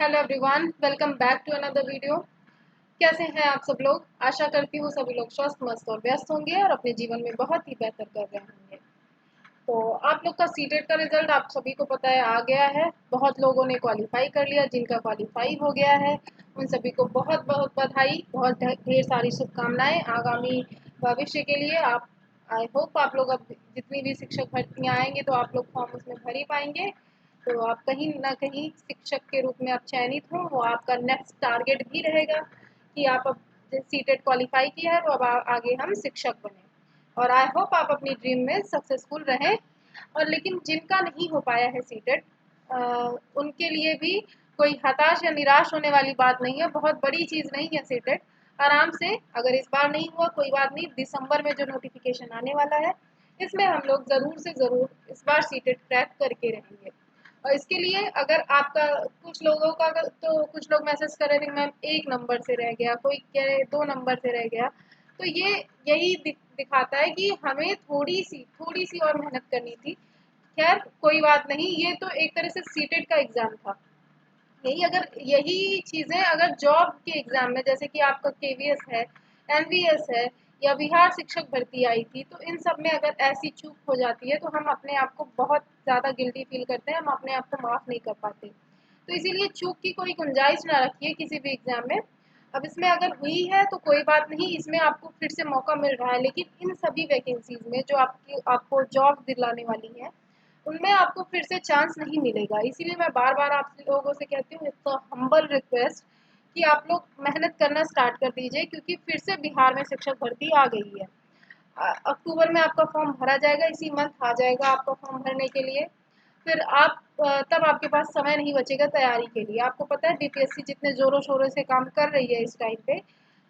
Hello everyone, welcome back to another video. कैसे हैं आप सब लोग? आशा करती हूँ सभी लोग स्वस्थ मस्त और व्यस्त होंगे और अपने जीवन में बहुत ही बेहतर कर रहे होंगे। तो आप लोग का सीटेट का रिजल्ट आप सभी को पता है आ गया है। बहुत लोगों ने क्वालिफाई कर लिया, जिनका क्वालिफाई हो गया है उन सभी को बहुत बहुत बधाई, बहुत ढेर सारी शुभकामनाएं आगामी भविष्य के लिए। आप आई होप आप लोग अब जितनी भी शिक्षक भर्तियाँ आएंगे तो आप लोग फॉर्म उसमें भर ही पाएंगे। तो आप कहीं ना कहीं शिक्षक के रूप में आप चयनित हो, वो आपका नेक्स्ट टारगेट भी रहेगा कि आप अब सीटेट क्वालिफाई किया है तो अब आगे हम शिक्षक बने। और आई होप आप अपनी ड्रीम में सक्सेसफुल रहें। और लेकिन जिनका नहीं हो पाया है सीटेट, उनके लिए भी कोई हताश या निराश होने वाली बात नहीं है। बहुत बड़ी चीज़ नहीं है सीटेट। आराम से, अगर इस बार नहीं हुआ कोई बात नहीं, दिसंबर में जो नोटिफिकेशन आने वाला है इसमें हम लोग ज़रूर से ज़रूर इस बार सीटेट क्रैक करके रहेंगे। और इसके लिए अगर आपका, कुछ लोगों का तो कुछ लोग मैसेज कर रहे थे मैम 1 नंबर से रह गया, कोई कह रहे 2 नंबर से रह गया। तो ये यही दिखाता है कि हमें थोड़ी सी और मेहनत करनी थी। खैर कोई बात नहीं, ये तो एक तरह से सीटेट का एग्जाम था। यही चीज़ें अगर जॉब के एग्जाम में, जैसे कि आपका केवीएस है, एनवीएस है या बिहार शिक्षक भर्ती आई थी, तो इन सब में अगर ऐसी चूक हो जाती है तो हम अपने आप को बहुत ज़्यादा गिल्टी फील करते हैं, हम अपने आप को माफ़ नहीं कर पाते। तो इसीलिए चूक की कोई गुंजाइश ना रखिए किसी भी एग्जाम में। अब इसमें अगर हुई है तो कोई बात नहीं, इसमें आपको फिर से मौका मिल रहा है। लेकिन इन सभी वैकेंसीज में जो आपको जॉब दिलाने वाली है उनमें आपको फिर से चांस नहीं मिलेगा। इसीलिए मैं बार बार आप लोगों से कहती हूँ, इट्स हम्बल रिक्वेस्ट कि आप लोग मेहनत करना स्टार्ट कर दीजिए, क्योंकि फिर से बिहार में शिक्षक भर्ती आ गई है। अक्टूबर में आपका फॉर्म भरा जाएगा, इसी मंथ आ जाएगा आपका फॉर्म भरने के लिए। फिर आप तब आपके पास समय नहीं बचेगा तैयारी के लिए। आपको पता है बीपीएससी जितने ज़ोरों शोरों से काम कर रही है इस टाइम पे,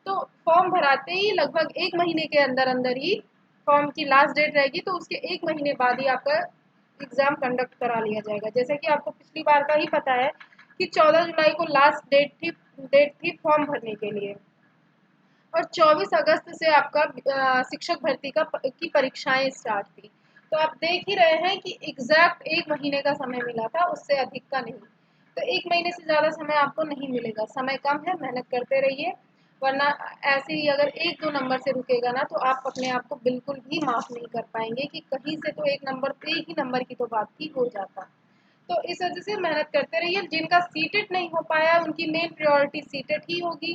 तो फॉर्म भराते ही लगभग 1 महीने के अंदर अंदर ही फॉर्म की लास्ट डेट रहेगी, तो उसके 1 महीने बाद ही आपका एग्ज़ाम कंडक्ट करा लिया जाएगा। जैसे कि आपको पिछली बार का ही पता है कि 14 जुलाई को लास्ट डेट थी फॉर्म भरने के लिए। और 24 अगस्त से आपका शिक्षक भर्ती की परीक्षाएं स्टार्ट थी। तो आप देख ही रहे हैं कि एग्जैक्ट 1 महीने का समय मिला था, उससे अधिक का नहीं। तो 1 महीने से ज़्यादा समय आपको नहीं मिलेगा, समय कम है, मेहनत करते रहिए। वरना ऐसे ही अगर 1-2 नंबर से रुकेगा ना तो आप अपने आप को बिल्कुल भी माफ़ नहीं कर पाएंगे कि कहीं से तो एक ही नंबर की तो बात ही हो जाता। तो इस वजह से मेहनत करते रहिए। जिनका सीटेट नहीं हो पाया उनकी मेन प्रायोरिटी सीटेट ही होगी,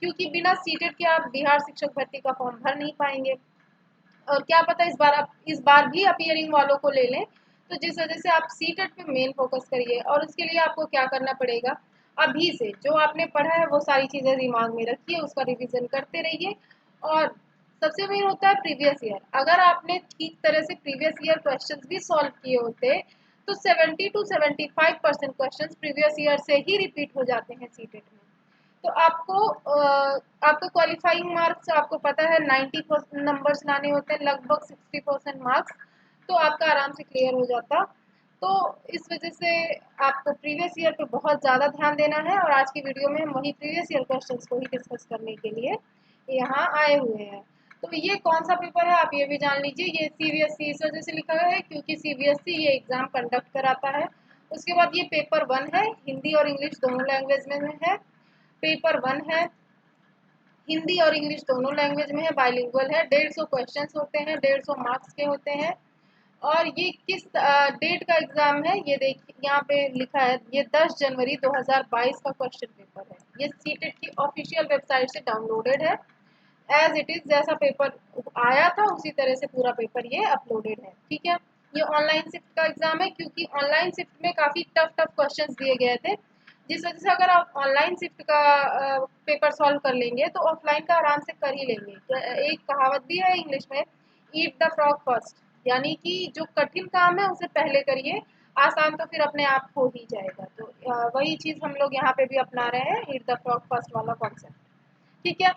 क्योंकि बिना सीटेट के आप बिहार शिक्षक भर्ती का फॉर्म भर नहीं पाएंगे। और क्या पता इस बार भी अपीयरिंग वालों को ले लें। तो जिस वजह से आप सीटेट पे मेन फोकस करिए। और उसके लिए आपको क्या करना पड़ेगा, अभी से जो आपने पढ़ा है वो सारी चीज़ें दिमाग में रखिए, उसका रिविजन करते रहिए। और सबसे मेन होता है प्रीवियस ईयर। अगर आपने ठीक तरह से प्रीवियस ईयर क्वेश्चंस भी सॉल्व किए होते तो 70 to 75% क्वेश्चंस प्रीवियस ईयर से ही रिपीट हो जाते हैं सीटेट में। तो आपको क्वालिफाइंग मार्क्स आपको पता है 90% नंबर्स लाने होते हैं, लगभग 60% मार्क्स। तो आपका आराम से क्लियर हो जाता। तो इस वजह से आपको प्रीवियस ईयर पे बहुत ज़्यादा ध्यान देना है। और आज की वीडियो में हम वही प्रीवियस ईयर क्वेश्चंस को ही डिस्कस करने के लिए यहाँ आए हुए हैं। तो ये कौन सा पेपर है आप ये भी जान लीजिए। ये सीबीएसई इस वजह से लिखा गया है क्योंकि सीबीएसई ये एग्ज़ाम कंडक्ट कराता है। उसके बाद ये पेपर 1 है, हिंदी और इंग्लिश दोनों लैंग्वेज में है। पेपर 1 है, हिंदी और इंग्लिश दोनों लैंग्वेज में है, बाइलिंगुअल है। 150 क्वेश्चंस होते हैं, 150 मार्क्स के होते हैं। और ये किस डेट का एग्जाम है ये देखिए, यहाँ पे लिखा है ये 10 जनवरी 2022 का क्वेश्चन पेपर है। ये सीटेट की ऑफिशियल वेबसाइट से डाउनलोडेड है। एज इट इज जैसा पेपर आया था उसी तरह से पूरा पेपर ये अपलोडेड है। ठीक है, ये ऑनलाइन शिफ्ट का एग्जाम है, क्योंकि ऑनलाइन शिफ्ट में काफ़ी टफ टफ क्वेश्चंस दिए गए थे। जिस वजह से अगर आप ऑनलाइन शिफ्ट का पेपर सॉल्व कर लेंगे तो ऑफलाइन का आराम से कर ही लेंगे। तो एक कहावत भी है इंग्लिश में, ईट द फ्रॉग फर्स्ट, यानी कि जो कठिन काम है उसे पहले करिए, आसान तो फिर अपने आप हो ही जाएगा। तो वही चीज़ हम लोग यहाँ पे भी अपना रहे हैं, ईट द फ्रॉग फर्स्ट वाला कॉन्सेप्ट। ठीक है,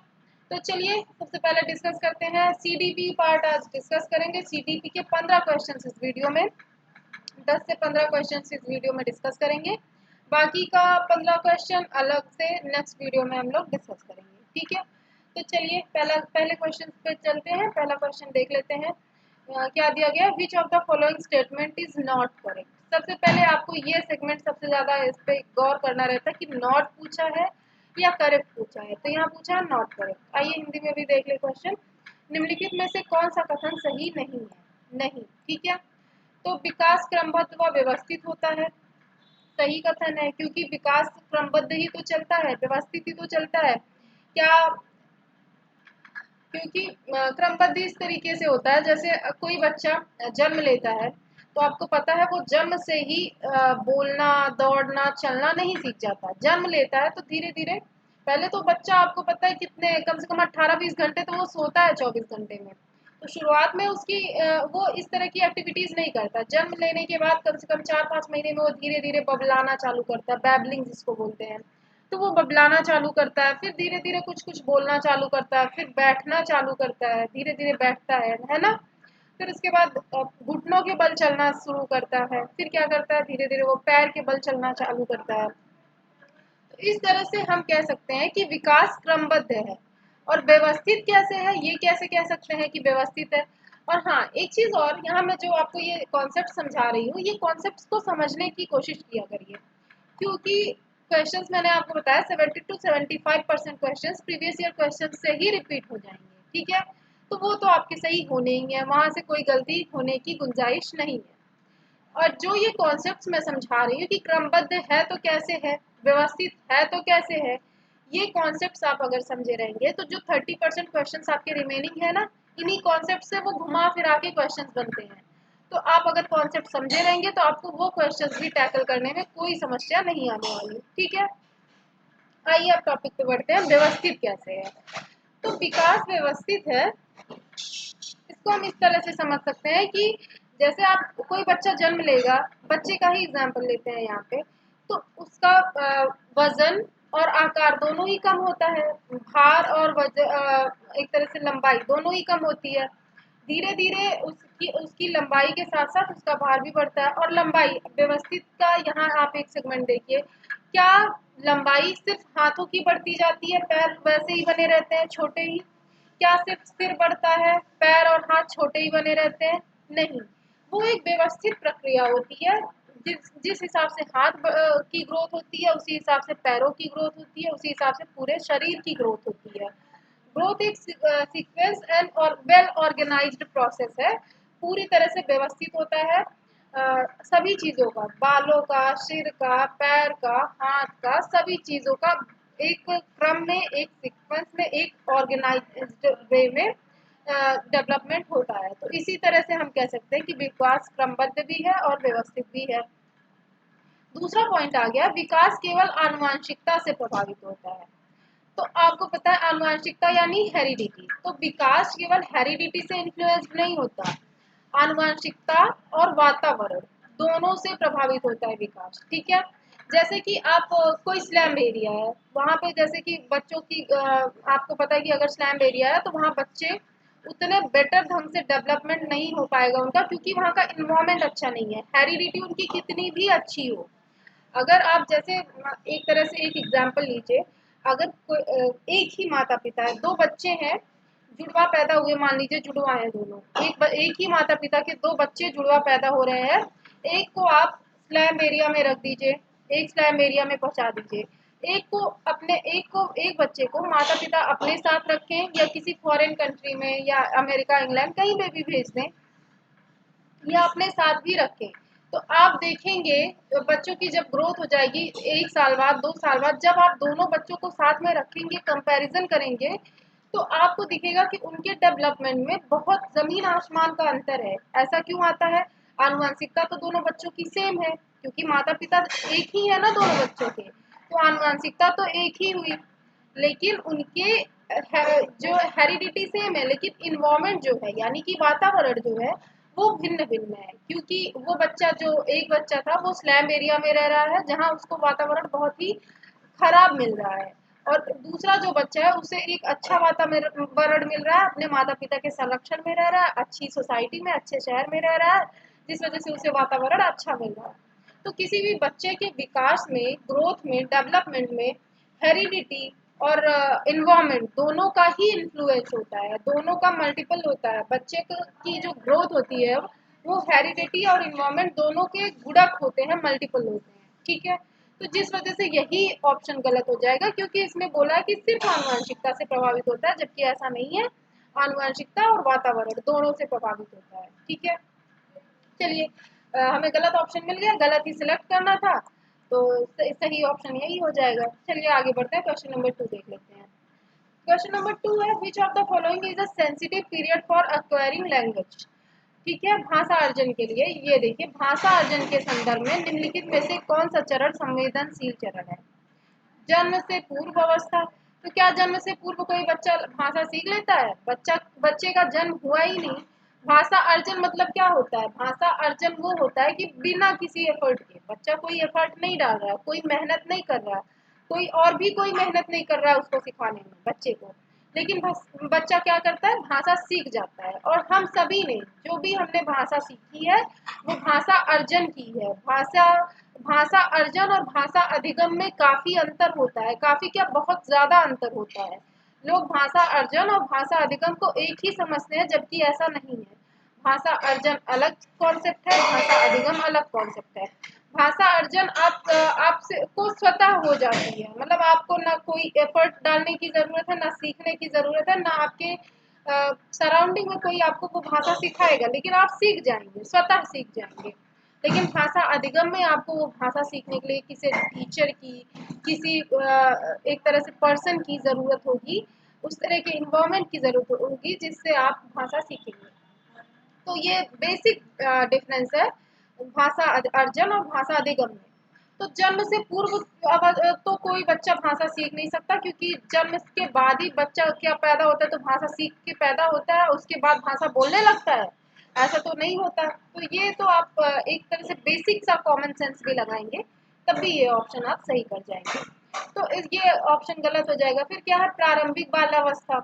तो चलिए सबसे पहले डिस्कस करते हैं सीडीपी पार्ट। आज डिस्कस करेंगे सीडीपी के 15 क्वेश्चन इस वीडियो में। 10 से 15 क्वेश्चन इस वीडियो में डिस्कस करेंगे, बाकी का 15 क्वेश्चन अलग से नेक्स्ट वीडियो में हम लोग डिस्कस करेंगे। ठीक है, तो चलिए पहले क्वेश्चन पे चलते हैं। पहला क्वेश्चन देख लेते हैं। क्या दिया गया, which of the following statement is not correct. सबसे पहले आपको ये सेगमेंट सबसे ज्यादा इस पे गौर करना रहता है कि नॉट पूछा है या करेक्ट पूछा है। तो यहाँ पूछा है नॉट करेक्ट। आइए हिंदी में भी देख ले क्वेश्चन। निम्नलिखित में से कौन सा कथन सही नहीं है? नहीं, ठीक है। तो विकास क्रमबद्ध व व्यवस्थित होता है, सही कथन है, क्योंकि विकास क्रमबद्ध ही तो चलता है, व्यवस्थित ही तो चलता है। क्या? क्योंकि क्रमबद्ध इस तरीके से होता है, जैसे कोई बच्चा जन्म लेता है तो आपको पता है वो जन्म से ही बोलना, दौड़ना, चलना नहीं सीख जाता। जन्म लेता है तो धीरे धीरे, पहले तो बच्चा आपको पता है कितने, कम से कम 18-20 घंटे तो वो सोता है 24 घंटे में। तो शुरुआत में उसकी वो इस तरह की एक्टिविटीज नहीं करता। जन्म लेने के बाद कम से कम 4-5 महीने में वो धीरे धीरे बबलाना चालू करता है, बैबलिंग जिसको बोलते हैं। तो वो बबलाना चालू करता है, फिर धीरे धीरे कुछ कुछ बोलना चालू करता है, फिर बैठना चालू करता है, धीरे धीरे बैठता है ना। फिर उसके बाद घुटनों के बल चलना शुरू करता है, फिर क्या करता है, धीरे धीरे वो पैर के बल चलना चालू करता है। तो इस तरह से हम कह सकते हैं कि विकास क्रमबद्ध है। और व्यवस्थित कैसे है, ये कैसे कह सकते हैं कि व्यवस्थित है? और हाँ, एक चीज और, यहाँ मैं जो आपको ये कॉन्सेप्ट समझा रही हूँ, ये कॉन्सेप्ट को समझने की कोशिश किया करिए, क्योंकि क्वेश्चंस मैंने आपको बताया 70 to 75% questions previous year question से ही रिपीट हो जाएंगे, ठीक है। तो वो तो आपके सही होने ही है, वहां से कोई गलती होने की गुंजाइश नहीं है। और जो ये कॉन्सेप्ट्स मैं समझा रही हूँ कि क्रमबद्ध है तो कैसे है, व्यवस्थित है तो कैसे है, ये कॉन्सेप्ट्स आप अगर समझे रहेंगे तो जो 30% क्वेश्चंस आपके रिमेनिंग है ना, इन्हीं कॉन्सेप्ट से वो घुमा फिरा के क्वेश्चंस बनते हैं। तो आप अगर कॉन्सेप्ट समझे रहेंगे तो आपको वो क्वेश्चंस भी टैकल करने में कोई समस्या नहीं आने वाली, ठीक है। आइए अब टॉपिक पे बढ़ते हैं, व्यवस्थित कैसे है। तो विकास व्यवस्थित है, इसको हम इस तरह से समझ सकते हैं कि जैसे आप, कोई बच्चा जन्म लेगा, बच्चे का ही एग्जाम्पल लेते हैं यहाँ पे, तो उसका वजन और आकार दोनों ही कम होता है, भार और एक तरह से लंबाई दोनों ही कम होती है। धीरे धीरे उसकी उसकी लंबाई के साथ साथ उसका भार भी बढ़ता है। और लंबाई व्यवस्थित का यहाँ आप एक सेगमेंट देखिए, क्या लंबाई सिर्फ हाथों की बढ़ती जाती है, पैर वैसे ही बने रहते हैं छोटे ही? क्या सिर्फ सिर बढ़ता है, पैर और हाथ छोटे ही बने रहते हैं? नहीं, वो एक व्यवस्थित प्रक्रिया होती है। जिस जिस हिसाब से हाथ की ग्रोथ होती है, उसी हिसाब से पैरों की ग्रोथ होती है, उसी हिसाब से पूरे शरीर की ग्रोथ होती है। ग्रोथ एक सीक्वेंस एंड और वेल ऑर्गेनाइज्ड प्रोसेस है, पूरी तरह से व्यवस्थित होता है। सभी चीजों का, बालों का, सिर का, पैर का, हाथ का, सभी चीजों का एक क्रम में, एक सीक्वेंस में, एक ऑर्गेनाइज्ड वे में डेवलपमेंट होता है। तो इसी तरह से हम कह सकते हैं कि विकास क्रमबद्ध भी है और व्यवस्थित भी है। दूसरा पॉइंट आ गया, विकास केवल आनुवांशिकता से प्रभावित होता है। तो आपको पता है आनुवांशिकता यानी हेरिडिटी, तो विकास केवल हेरिडिटी से इन्फ्लुएंस नहीं होता, आनुवांशिकता और वातावरण दोनों से प्रभावित होता है विकास, ठीक है। जैसे कि आप कोई स्लैम एरिया है, वहां पे जैसे कि बच्चों की आपको पता है कि अगर स्लैम एरिया है तो वहां बच्चे उतने बेटर ढंग से डेवलपमेंट नहीं हो पाएगा उनका, क्योंकि वहाँ का इन्वायरमेंट अच्छा नहीं है, हेरिडिटी उनकी कितनी भी अच्छी हो। अगर आप जैसे एक तरह से एक एग्जांपल लीजिए, अगर एक ही माता पिता है, दो बच्चे हैं, जुड़वा पैदा हुए, मान लीजिए जुड़वा है दोनों, एक ही माता पिता के दो बच्चे जुड़वा पैदा हो रहे हैं, एक को आप स्लैम एरिया में रख दीजिए, एक स्लैम एरिया में पहुंचा दीजिए। एक बच्चे को माता पिता अपने साथ रखें या किसी फॉरेन कंट्री में या अमेरिका, इंग्लैंड कहीं पे भी भेज दें या अपने साथ भी रखें, तो आप देखेंगे बच्चों की जब ग्रोथ हो जाएगी 1 साल बाद, 2 साल बाद, जब आप दोनों बच्चों को साथ में रखेंगे, कंपैरिजन करेंगे, तो आपको दिखेगा कि उनके डेवलपमेंट में बहुत जमीन आसमान का अंतर है। ऐसा क्यों आता है? आनुवंशिकता तो दोनों बच्चों की सेम है, क्योंकि माता पिता एक ही है ना दोनों बच्चों के, तो आनुवंशिकता तो एक ही हुई, लेकिन उनके जो हेरिडिटी सेम है, लेकिन इन्वायरमेंट जो है यानी कि वातावरण जो है वो भिन्न भिन्न है। क्योंकि वो बच्चा, जो एक बच्चा था, वो स्लैम एरिया में रह रहा है जहाँ उसको वातावरण बहुत ही खराब मिल रहा है, और दूसरा जो बच्चा है उसे एक अच्छा वातावरण मिल रहा है, अपने माता पिता के संरक्षण में रह रहा है, अच्छी सोसाइटी में, अच्छे शहर में रह रहा है, जिस वजह से उसे वातावरण अच्छा मिल रहा है। तो किसी भी बच्चे के विकास में, ग्रोथ में, डेवलपमेंट में हेरिडिटी और इन्वायरमेंट दोनों का ही इन्फ्लुएंस होता है, दोनों का मल्टीपल होता है। बच्चे की जो ग्रोथ होती है वो हेरिडिटी और इन्वायरमेंट दोनों के गुणक होते हैं, मल्टीपल होते हैं, ठीक है। तो जिस वजह से यही ऑप्शन गलत हो जाएगा, क्योंकि इसमें बोला है कि सिर्फ आनुवंशिकता से प्रभावित होता है, जबकि ऐसा नहीं है, आनुवंशिकता और वातावरण दोनों से प्रभावित होता है, ठीक है। चलिए, हमें गलत ऑप्शन मिल गया, गलत ही सिलेक्ट करना था, तो सही ऑप्शन यही हो जाएगा। चलिए आगे बढ़ते हैं, क्वेश्चन नंबर 2 देख लेते हैं। क्वेश्चन नंबर 2 है, which of the following is a sensitive period for acquiring language. ठीक है, भाषा अर्जन के लिए ये देखिए, भाषा अर्जन के संदर्भ में निम्नलिखित में से कौन सा चरण संवेदनशील चरण है। जन्म से पूर्व अवस्था, तो क्या जन्म से पूर्व कोई बच्चा भाषा सीख लेता है? बच्चे का जन्म हुआ ही नहीं। भाषा अर्जन मतलब क्या होता है? भाषा अर्जन वो होता है कि बिना किसी एफर्ट के, बच्चा कोई एफर्ट नहीं डाल रहा है, कोई मेहनत नहीं कर रहा है, कोई और भी कोई मेहनत नहीं कर रहा है उसको सिखाने में, बच्चे को, लेकिन बच्चा क्या करता है? भाषा सीख जाता है। और हम सभी ने, जो भी हमने भाषा सीखी है, वो भाषा अर्जन की है। भाषा अर्जन और भाषा अधिगम में काफी अंतर होता है, काफी क्या, बहुत ज्यादा अंतर होता है। लोग भाषा अर्जन और भाषा अधिगम को एक ही समझते हैं, जबकि ऐसा नहीं है। भाषा अर्जन अलग कॉन्सेप्ट है, भाषा अधिगम अलग कॉन्सेप्ट है। भाषा अर्जन आपसे को स्वतः हो जाती है, मतलब आपको ना कोई एफर्ट डालने की जरूरत है, ना सीखने की जरूरत है, ना आपके सराउंडिंग में कोई आपको वो भाषा सिखाएगा, लेकिन आप सीख जाएंगे, स्वतः सीख जाएंगे। लेकिन भाषा अधिगम में आपको वो भाषा सीखने के लिए किसी टीचर की, किसी एक तरह से पर्सन की ज़रूरत होगी, उस तरह के इन्वायरमेंट की ज़रूरत होगी जिससे आप भाषा सीखेंगे। तो ये बेसिक डिफरेंस है भाषा अर्जन और भाषा अधिगम में। तो जन्म से पूर्व तो कोई बच्चा भाषा सीख नहीं सकता, क्योंकि जन्म के बाद ही बच्चा क्या पैदा होता है, तो भाषा सीख के पैदा होता है, उसके बाद भाषा बोलने लगता है, ऐसा तो नहीं होता। तो ये तो आप एक तरह से बेसिक सा कॉमन सेंस भी लगाएंगे, तब भी ये ऑप्शन आप सही कर जाएंगे। तो ये ऑप्शन गलत हो जाएगा। फिर क्या है? प्रारंभिक बाल्यावस्था।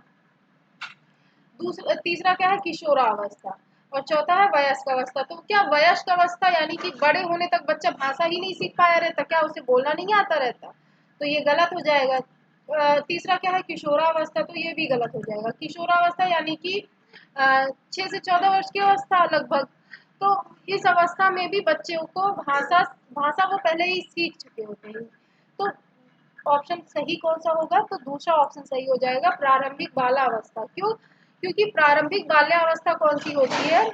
दूसरा, तीसरा क्या है? किशोरावस्था। और चौथा है वयस्क अवस्था। तो क्या वयस्क अवस्था यानी कि बड़े होने तक बच्चा भाषा ही नहीं सीख पाया रहता, क्या उसे बोलना नहीं आता रहता? तो ये गलत हो जाएगा। तीसरा क्या है? किशोरावस्था। तो ये भी गलत हो जाएगा। किशोरावस्था यानी कि 6 से 14 वर्ष की अवस्था लगभग। तो इस अवस्था में भी बच्चों को भाषा भाषा वो पहले ही सीख चुके होते हैं। तो ऑप्शन सही कौन सा होगा? तो दूसरा ऑप्शन सही हो जाएगा, प्रारंभिक बाल्यावस्था। क्यों? क्योंकि प्रारंभिक बाल्यावस्था कौन सी होती है?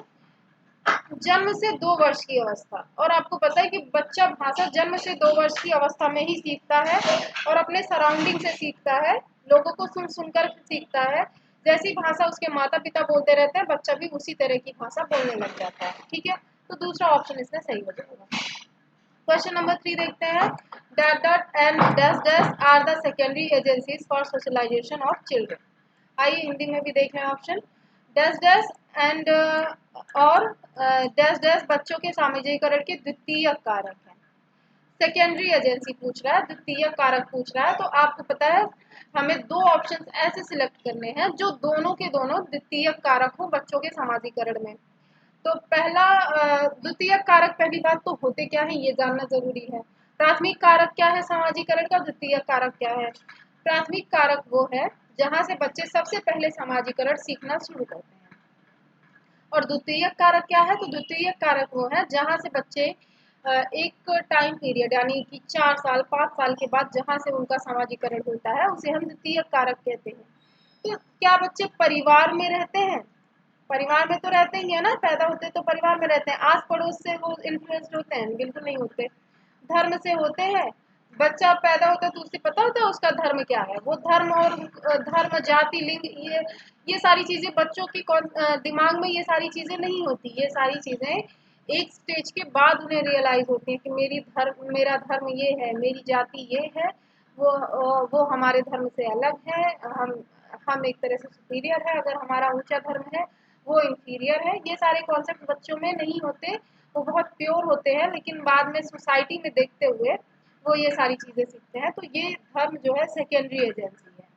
जन्म से 2 वर्ष की अवस्था। और आपको पता है कि बच्चा भाषा जन्म से 2 वर्ष की अवस्था में ही सीखता है, और अपने सराउंडिंग से सीखता है, लोगों को सुन सुनकर सीखता है। जैसी भाषा उसके माता पिता बोलते रहते हैं, बच्चा भी उसी तरह की भाषा बोलने लग जाता है, ठीक है। तो दूसरा ऑप्शन इसमें सही हो जाएगा। क्वेश्चन नंबर 3 देखते हैं। Dot dot and dash dash are the secondary agencies for socialisation of children. आइए हिंदी में भी देख रहे हैं ऑप्शन। डैश डैश एंड और डैश डैश बच्चों के सामाजिकरण के द्वितीय कारक हैं। सेकेंडरी एजेंसी पूछ रहा है, द्वितीय कारक पूछ रहा है, तो आपको पता है हमें दो ऑप्शन ऐसे सिलेक्ट करने हैं जो दोनों के दोनों द्वितीय कारक हो बच्चों के सामाजिकरण में। तो पहला द्वितीय कारक, पहली बात तो होते क्या है ये जानना जरूरी है। प्राथमिक कारक क्या है सामाजिकरण का? द्वितीय कारक क्या है? प्राथमिक कारक वो है जहां से बच्चे सबसे पहले सामाजिकरण सीखना शुरू करते हैं। और द्वितीय कारक क्या है? तो द्वितीय कारक वो है जहां से बच्चे एक टाइम पीरियड यानी कि 4 साल 5 साल के बाद जहां से उनका सामाजिकरण होता है, उसे हम द्वितीय कारक कहते हैं। तो क्या बच्चे परिवार में रहते हैं? परिवार में तो रहते ही है ना, पैदा होते तो परिवार में रहते हैं। आस पड़ोस से वो इन्फ्लुएंस्ड होते हैं? बिल्कुल नहीं होते। धर्म से होते हैं। बच्चा पैदा होता है तो उसे पता होता है उसका धर्म क्या है। वो धर्म और धर्म, जाति, लिंग, ये सारी चीजें बच्चों की दिमाग में ये सारी चीजें नहीं होती। ये सारी चीजें एक स्टेज के बाद उन्हें रियलाइज होती है कि मेरा धर्म ये है, मेरी जाति ये है, वो हमारे धर्म से अलग है। हम एक तरह से सुपीरियर है, अगर हमारा ऊंचा धर्म है, वो इंफीरियर है। ये सारे कॉन्सेप्ट बच्चों में नहीं होते, वो बहुत प्योर होते हैं, लेकिन बाद में सोसाइटी में देखते हुए वो ये सारी चीजें सीखते हैं। तो ये धर्म जो है सेकेंडरी एजेंसी है।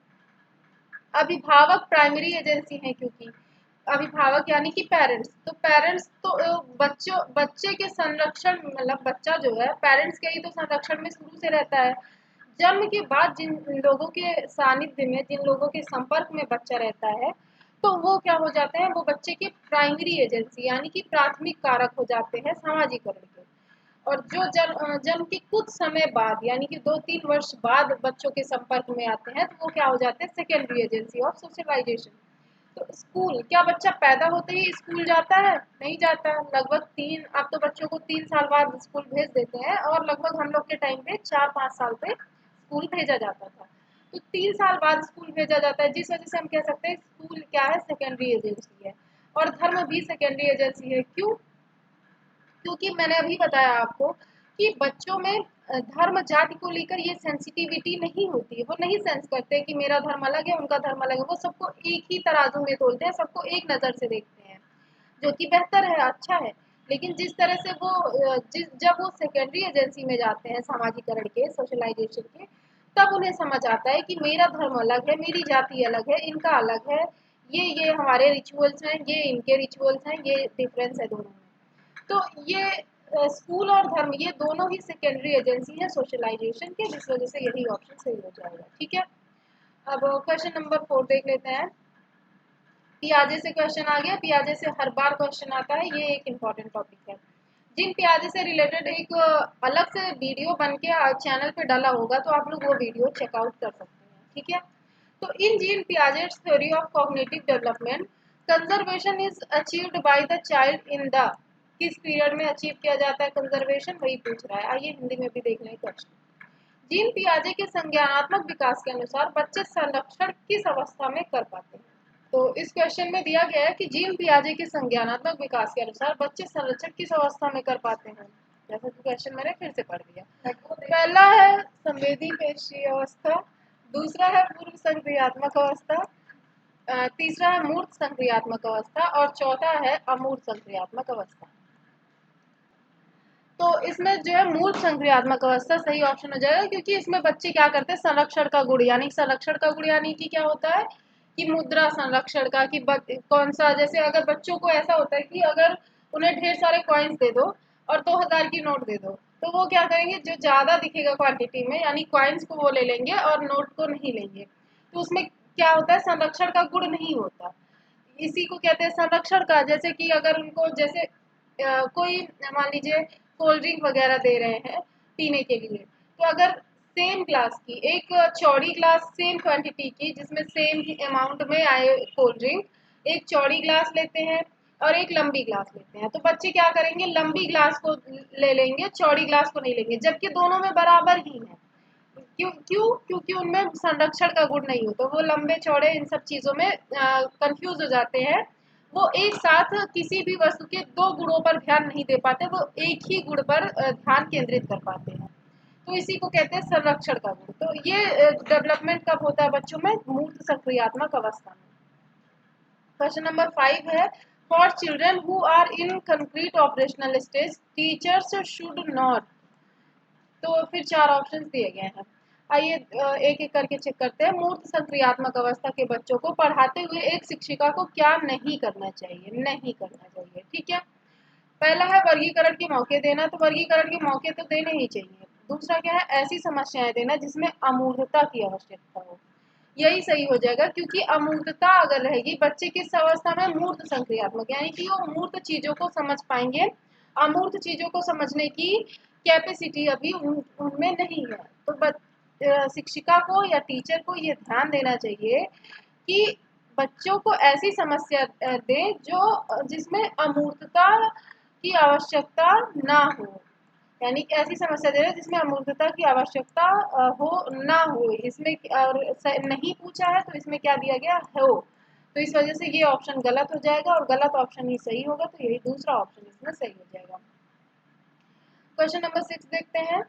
अभिभावक प्राइमरी एजेंसी है, क्योंकि अभिभावक यानी कि पेरेंट्स। तो पेरेंट्स तो बच्चे के संरक्षण, मतलब बच्चा जो है पेरेंट्स के ही तो संरक्षण में शुरू से रहता है। जन्म के बाद जिन लोगों के सानिध्य में, जिन लोगों के संपर्क में बच्चा रहता है, तो वो क्या हो जाते हैं, वो बच्चे के प्राइमरी एजेंसी यानी कि प्राथमिक कारक हो जाते हैं सामाजिकरण के। और जो जन्म के कुछ समय बाद यानी कि 2-3 वर्ष बाद बच्चों के संपर्क में आते हैं, तो वो क्या हो जाते हैं, सेकेंडरी एजेंसी ऑफ सोशलाइजेशन। तो स्कूल, क्या बच्चा पैदा होते ही स्कूल जाता है? नहीं जाता। लगभग अब तो बच्चों को 3 साल बाद स्कूल भेज देते हैं, और लगभग हम लोग के टाइम पे 4-5 साल पे स्कूल भेजा जाता था। तो 3 साल बाद स्कूल भेजा जाता है, जिस वजह से हम कह सकते हैं स्कूल क्या है, सेकेंडरी एजेंसी है। और धर्म भी सेकेंडरी एजेंसी है। क्यों? क्योंकि मैंने अभी बताया आपको कि बच्चों में धर्म जाति को लेकर ये सेंसिटिविटी नहीं होती है, वो नहीं सेंस करते कि मेरा धर्म अलग है, उनका धर्म अलग है। वो सबको एक ही तराजू में तोलते हैं, सबको एक नज़र से देखते हैं, जो कि बेहतर है, अच्छा है। लेकिन जिस तरह से वो जब वो सेकेंडरी एजेंसी में जाते हैं सामाजिकरण के, सोशलाइजेशन के, तब उन्हें समझ आता है कि मेरा धर्म अलग है, मेरी जाति अलग है, इनका अलग है, ये हमारे रिचुअल्स हैं, ये इनके रिचुअल्स हैं, ये डिफरेंस है दोनों में। तो ये स्कूल और धर्म ये दोनों ही सेकेंडरी एजेंसी है सोशलाइजेशन के, जिस वजह से यही ऑप्शन सही हो जाएगा। ठीक है, अब क्वेश्चन नंबर 4 देख लेते हैं। पियाजे से क्वेश्चन आ गया। पियाजे से हर बार क्वेश्चन आता है, ये एक इम्पॉर्टेंट टॉपिक है। जिन पियाजे से रिलेटेड एक अलग से वीडियो बन के चैनल पे डाला होगा, तो आप लोग वो वीडियो चेकआउट कर सकते हैं। ठीक है, तो in Jean Piaget's theory of cognitive development, conservation is achieved by the child in the, किस पीरियड में अचीव किया जाता है कंजर्वेशन, वही पूछ रहा है। आइए हिंदी में भी देख लें क्वेश्चन। जीन पियाजे के संज्ञानात्मक विकास के अनुसार बच्चे संरक्षण किस अवस्था में कर पाते हैं? तो इस क्वेश्चन में दिया गया है कि जीन पियाजे के संज्ञानात्मक विकास के अनुसार बच्चे संरक्षण किस अवस्था में कर पाते हैं। जैसा कि क्वेश्चन मैंने फिर से पढ़ दिया। पहला है संवेदी पेशी अवस्था, दूसरा है पूर्व संक्रियात्मक अवस्था, तीसरा है मूर्त संक्रियात्मक अवस्था, और चौथा है अमूर्त संक्रियात्मक अवस्था। तो इसमें जो है मूर्त संक्रियात्मक अवस्था सही ऑप्शन हो जाएगा, क्योंकि इसमें बच्चे क्या करते हैं, संरक्षण का गुण, यानी संरक्षण का गुण यानी कि क्या होता है कि मुद्रा संरक्षण का, कि कौन सा, जैसे अगर बच्चों को ऐसा होता है कि अगर उन्हें ढेर सारे कॉइन्स दे दो और 2000 की नोट दे दो, तो वो क्या करेंगे, जो ज्यादा दिखेगा क्वांटिटी में, यानी कॉइन्स को वो ले लेंगे और नोट को नहीं लेंगे। तो उसमें क्या होता है, संरक्षण का गुण नहीं होता। इसी को कहते हैं संरक्षण का। जैसे कि अगर उनको, जैसे कोई मान लीजिए कोल्ड ड्रिंक वगैरह दे रहे हैं पीने के लिए, तो अगर सेम ग्लास की, एक चौड़ी ग्लास सेम क्वांटिटी की जिसमें सेम अमाउंट में आए कोल्ड ड्रिंक, एक चौड़ी ग्लास लेते हैं और एक लंबी ग्लास लेते हैं, तो बच्चे क्या करेंगे, लंबी ग्लास को ले लेंगे, चौड़ी ग्लास को नहीं लेंगे, जबकि दोनों में बराबर ही है। क्यों? क्योंकि उनमें संरक्षण का गुण नहीं होता, वो लंबे चौड़े इन सब चीजों में कंफ्यूज हो जाते हैं। वो एक साथ किसी भी वस्तु के दो गुणों पर ध्यान नहीं दे पाते, वो एक ही गुण पर ध्यान केंद्रित कर पाते हैं। तो इसी को कहते हैं संरक्षण का गुण। तो ये डेवलपमेंट कब होता है बच्चों में, मूर्त सक्रियात्मक अवस्था में। क्वेश्चन नंबर 5 है, for children who are in concrete operational stage teachers should not, तो फिर 4 ऑप्शंस दिए गए हैं। आइए एक एक करके चेक करते हैं। मूर्त संक्रियात्मक अवस्था के बच्चों को पढ़ाते हुए एक शिक्षिका को क्या नहीं करना चाहिए? नहीं करना चाहिए। ठीक है, पहला है वर्गीकरण के मौके देना, तो वर्गीकरण के मौके तो देने ही चाहिए। दूसरा क्या है, ऐसी समस्याएं देना जिसमें अमूर्तता की आवश्यकता हो, यही सही हो जाएगा, क्योंकि अमूर्तता अगर रहेगी, बच्चे किस अवस्था में, मूर्त संक्रियात्मक, यानी कि वो मूर्त चीजों को समझ पाएंगे, अमूर्त चीजों को समझने की कैपेसिटी अभी उनमें नहीं है। तो शिक्षिका को या टीचर को ये ध्यान देना चाहिए कि बच्चों को ऐसी समस्या दें जो जिसमें अमूर्तता की आवश्यकता ना हो, यानी कि ऐसी समस्या दे रहे हैं जिसमें अमूर्तता की आवश्यकता हो ना हो। इसमें और नहीं पूछा है, तो इसमें क्या दिया गया, हो, तो इस वजह से ये ऑप्शन गलत हो जाएगा, और गलत ऑप्शन ही सही होगा, तो यही दूसरा ऑप्शन इसमें सही हो जाएगा। क्वेश्चन नंबर 6 देखते हैं।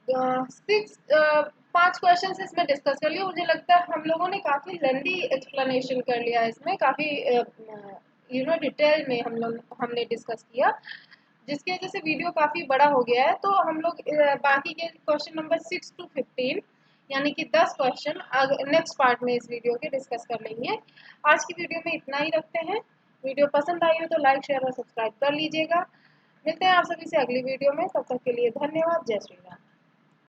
5 क्वेश्चन इसमें डिस्कस कर लिया। मुझे लगता है हम लोगों ने काफी लेंदी एक्सप्लेनेशन कर लिया है इसमें, काफी डिटेल में हमने डिस्कस किया, जिसकी वजह से वीडियो काफी बड़ा हो गया है। तो हम लोग बाकी के क्वेश्चन नंबर 6 to 15 यानी कि 10 क्वेश्चन नेक्स्ट पार्ट में इस वीडियो के डिस्कस कर लेंगे। आज की वीडियो में इतना ही रखते हैं। वीडियो पसंद आई हो तो लाइक, शेयर और सब्सक्राइब कर लीजिएगा। मिलते हैं आप सभी से अगली वीडियो में, तब तक के लिए धन्यवाद। जय श्री राम।